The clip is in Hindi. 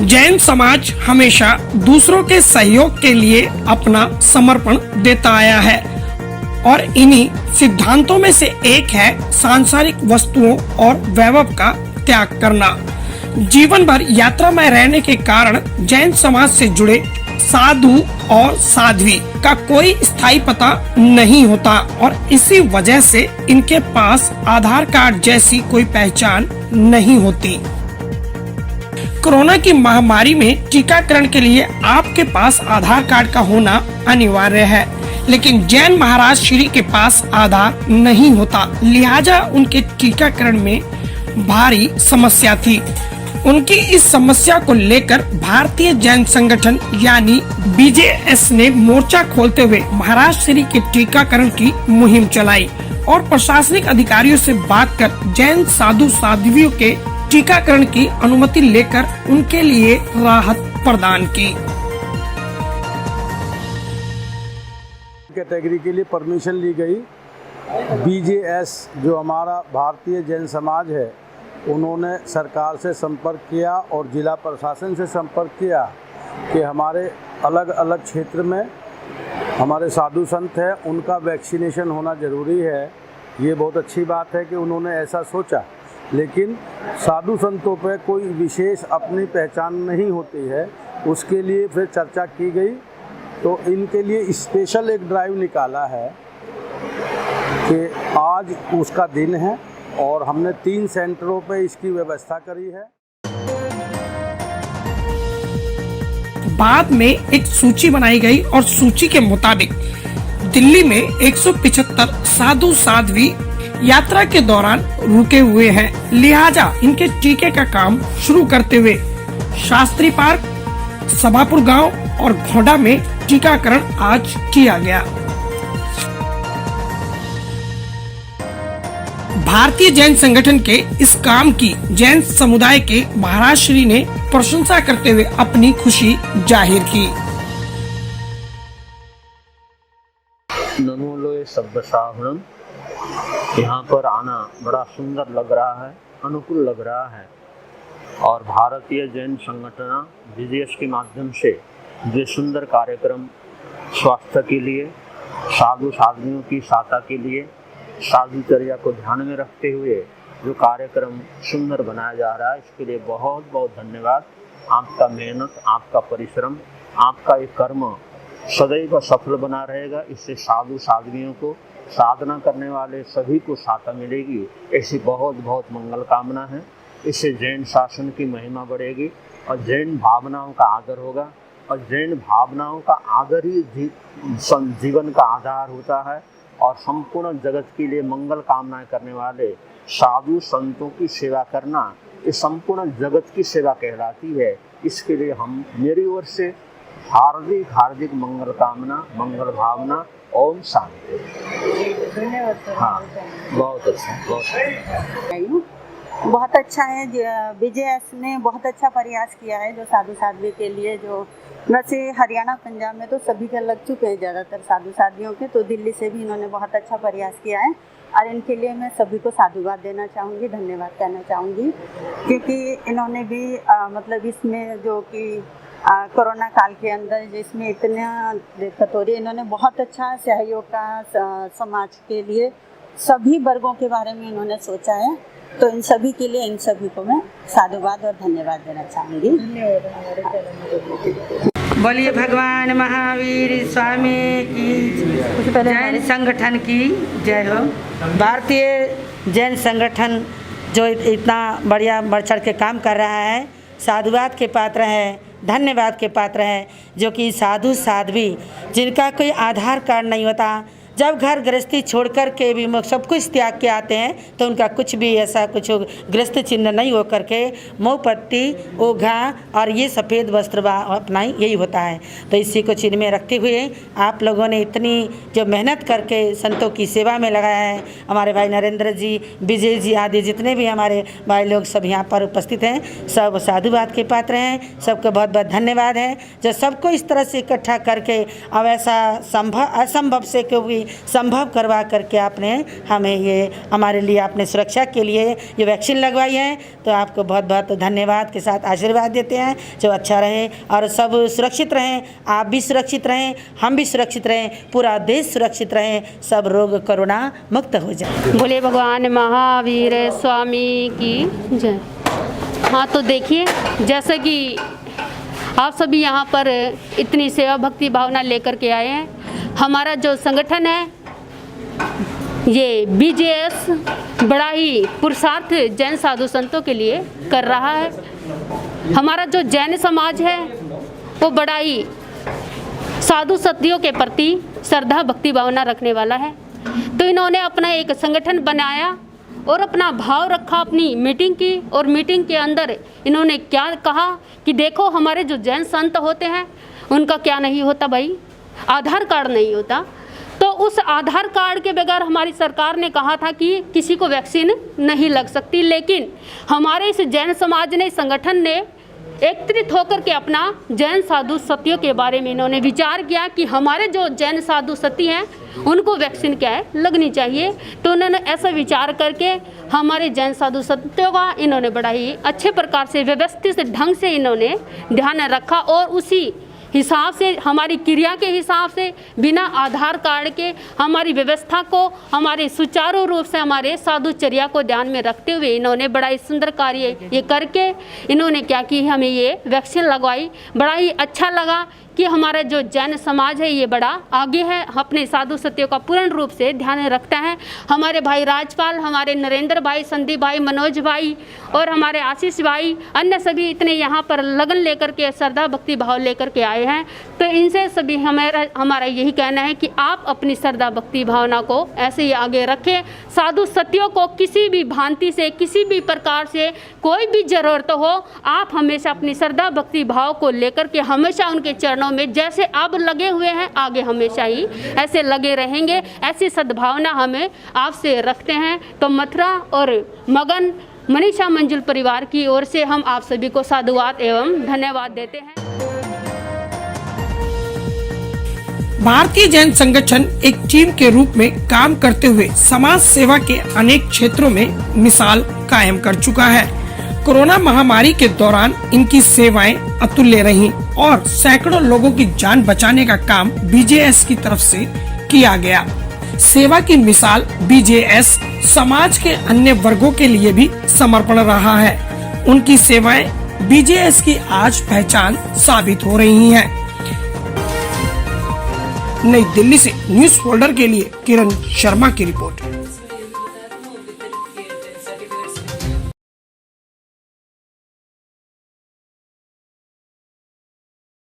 जैन समाज हमेशा दूसरों के सहयोग के लिए अपना समर्पण देता आया है और इन्हीं सिद्धांतों में से एक है सांसारिक वस्तुओं और वैभव का त्याग करना। जीवन भर यात्रा में रहने के कारण जैन समाज से जुड़े साधु और साध्वी का कोई स्थायी पता नहीं होता और इसी वजह से इनके पास आधार कार्ड जैसी कोई पहचान नहीं होती। कोरोना की महामारी में टीकाकरण के लिए आपके पास आधार कार्ड का होना अनिवार्य है, लेकिन जैन महाराज श्री के पास आधार नहीं होता, लिहाजा उनके टीकाकरण में भारी समस्या थी। उनकी इस समस्या को लेकर भारतीय जैन संगठन यानी BJS ने मोर्चा खोलते हुए महाराज श्री के टीकाकरण की मुहिम चलाई और प्रशासनिक अधिकारियों से बात कर जैन साधु साध्वियों के टीकाकरण की अनुमति लेकर उनके लिए राहत प्रदान की। कैटेगरी के लिए परमिशन ली गई। BJS जो हमारा भारतीय जैन समाज है, उन्होंने सरकार से संपर्क किया और जिला प्रशासन से संपर्क किया कि हमारे अलग अलग क्षेत्र में हमारे साधु संत हैं, उनका वैक्सीनेशन होना ज़रूरी है। ये बहुत अच्छी बात है कि उन्होंने ऐसा सोचा, लेकिन साधु संतों पे कोई विशेष अपनी पहचान नहीं होती है। उसके लिए फिर चर्चा की गई तो इनके लिए स्पेशल एक ड्राइव निकाला है कि आज उसका दिन है और हमने 3 सेंटरों पे इसकी व्यवस्था करी है। बाद में एक सूची बनाई गई और सूची के मुताबिक दिल्ली में 175 साधु साध्वी यात्रा के दौरान रुके हुए हैं, लिहाजा इनके टीके का काम शुरू करते हुए शास्त्री पार्क, सभापुर गांव और घोड़ा में टीकाकरण आज किया गया। भारतीय जैन संगठन के इस काम की जैन समुदाय के महाराज श्री ने प्रशंसा करते हुए अपनी खुशी जाहिर की। नमो लोय सब्बसाहुणम। यहाँ पर आना बड़ा सुंदर लग रहा है, अनुकूल लग रहा है और भारतीय जैन संगठन BJS के माध्यम से जो सुंदर कार्यक्रम स्वास्थ्य के लिए, साधु साध्वियों की सहायता के लिए, साधुचर्या को ध्यान में रखते हुए जो कार्यक्रम सुंदर बनाया जा रहा है, इसके लिए बहुत बहुत धन्यवाद। आपका मेहनत, आपका परिश्रम, आपका ये कर्म सदैव सफल बना रहेगा। इससे साधु साध्वियों को, साधना करने वाले सभी को सहायता मिलेगी, ऐसी बहुत बहुत मंगल कामना है। इससे जैन शासन की महिमा बढ़ेगी और जैन भावनाओं का आदर होगा और जैन भावनाओं का आदर ही जीवन का आधार होता है और संपूर्ण जगत के लिए मंगल कामनाएं करने वाले साधु संतों की सेवा करना ये संपूर्ण जगत की सेवा कहलाती है। इसके लिए हम मेरी ओर से हार्दिक हार्दिक मंगल कामना, मंगल भावना। ओम शांति। धन्यवाद। हाँ, बहुत अच्छा, बहुत अच्छा है। BJS ने बहुत अच्छा प्रयास किया है जो साधु साध्वी के लिए। जो वैसे हरियाणा पंजाब में तो सभी के लग चुके हैं ज़्यादातर साधु साध्वियों के, तो दिल्ली से भी इन्होंने बहुत अच्छा प्रयास किया है और इनके लिए मैं सभी को साधुवाद देना चाहूँगी, धन्यवाद कहना चाहूँगी, क्योंकि इन्होंने भी मतलब इसमें जो कि कोरोना काल के अंदर जिसमें इतना दिक्कत हो रही है, इन्होंने बहुत अच्छा सहयोग का समाज के लिए सभी वर्गों के बारे में इन्होंने सोचा है। तो इन सभी के लिए इन सभी को मैं साधुवाद और धन्यवाद देना चाहूँगी। बोलिए भगवान महावीर स्वामी की, जैन संगठन की जय हो। भारतीय जैन संगठन जो इतना बढ़िया बढ़ चढ़ के काम कर रहा है, साधुवाद के पात्र है, धन्यवाद के पात्र है। जो कि साधु साध्वी जिनका कोई आधार कार्ड नहीं होता, जब घर गृहस्थी छोड़ कर के भी सब कुछ त्याग के आते हैं तो उनका कुछ भी ऐसा कुछ गृहस्थ चिन्ह नहीं हो करके मुँह पट्टी, ओघा और ये सफ़ेद वस्त्र अपना यही होता है। तो इसी को चिन्ह में रखते हुए आप लोगों ने इतनी जो मेहनत करके संतों की सेवा में लगाया है, हमारे भाई नरेंद्र जी, विजय जी आदि जितने भी हमारे भाई लोग सब यहाँ पर उपस्थित हैं, सब साधुवाद के पात्र हैं। सबको बहुत बहुत धन्यवाद है जो सबको इस तरह से इकट्ठा करके अब ऐसा असंभव से क्योंकि संभव करवा करके आपने हमें ये हमारे लिए आपने सुरक्षा के लिए ये वैक्सीन लगवाई है। तो आपको बहुत बहुत धन्यवाद के साथ आशीर्वाद देते हैं, जो अच्छा रहे और सब सुरक्षित रहें, आप भी सुरक्षित रहें, हम भी सुरक्षित रहें, पूरा देश सुरक्षित रहें, सब रोग कोरोना मुक्त हो जाए। बोले भगवान महावीर स्वामी की जय। हाँ, तो देखिए, जैसे कि आप सभी यहाँ पर इतनी सेवा भक्ति भावना लेकर के आए हैं। हमारा जो संगठन है ये BJS बड़ा ही पुरुषार्थ जैन साधु संतों के लिए कर रहा है। हमारा जो जैन समाज है वो बड़ा ही साधु संतों के प्रति श्रद्धा भक्ति भावना रखने वाला है। तो इन्होंने अपना एक संगठन बनाया और अपना भाव रखा अपनी मीटिंग की, और मीटिंग के अंदर इन्होंने क्या कहा कि देखो हमारे जो जैन संत होते हैं उनका क्या नहीं होता भाई, आधार कार्ड नहीं होता। तो उस आधार कार्ड के बगैर हमारी सरकार ने कहा था कि किसी को वैक्सीन नहीं लग सकती, लेकिन हमारे इस जैन समाज ने, संगठन ने एकत्रित होकर के अपना जैन साधु सतियों के बारे में इन्होंने विचार किया कि हमारे जो जैन साधु सती हैं उनको वैक्सीन क्या है लगनी चाहिए। तो उन्होंने ऐसा विचार करके हमारे जैन साधु सतियों का इन्होंने बड़ा ही अच्छे प्रकार से व्यवस्थित ढंग से इन्होंने ध्यान रखा, और उसी हिसाब से हमारी क्रिया के हिसाब से बिना आधार कार्ड के हमारी व्यवस्था को हमारे सुचारू रूप से हमारे साधुचर्या को ध्यान में रखते हुए इन्होंने बड़ा ही सुंदर कार्य ये करके इन्होंने क्या की, हमें ये वैक्सीन लगवाई। बड़ा ही अच्छा लगा कि हमारा जो जैन समाज है ये बड़ा आगे है, अपने साधु सत्यों का पूर्ण रूप से ध्यान रखता है। हमारे भाई राजपाल, हमारे नरेंद्र भाई, संदीप भाई, मनोज भाई और हमारे आशीष भाई, अन्य सभी इतने यहाँ पर लगन लेकर के श्रद्धा भक्ति भाव लेकर के आए हैं। तो इनसे सभी हमारा यही कहना है कि आप अपनी श्रद्धा भक्ति भावना को ऐसे ही आगे रखें। साधु सत्यों को किसी भी भांति से, किसी भी प्रकार से कोई भी ज़रूरत हो, आप हमेशा अपनी श्रद्धा भक्ति भाव को लेकर के हमेशा उनके चरणों में जैसे अब लगे हुए हैं आगे हमेशा ही ऐसे लगे रहेंगे। ऐसी सद्भावना हमें आपसे रखते हैं। तो मथुरा और मगन मनीषा मंजुल परिवार की ओर से हम आप सभी को साधुवाद एवं धन्यवाद देते हैं। भारतीय जैन संगठन एक टीम के रूप में काम करते हुए समाज सेवा के अनेक क्षेत्रों में मिसाल कायम कर चुका है। कोरोना महामारी के दौरान इनकी सेवाएं अतुल्य रहीं और सैकड़ों लोगों की जान बचाने का काम BJS की तरफ से किया गया। सेवा की मिसाल BJS समाज के अन्य वर्गों के लिए भी समर्पण रहा है। उनकी सेवाएं BJS की आज पहचान साबित हो रही हैं। नई दिल्ली से न्यूज फोल्डर के लिए किरण शर्मा की रिपोर्ट।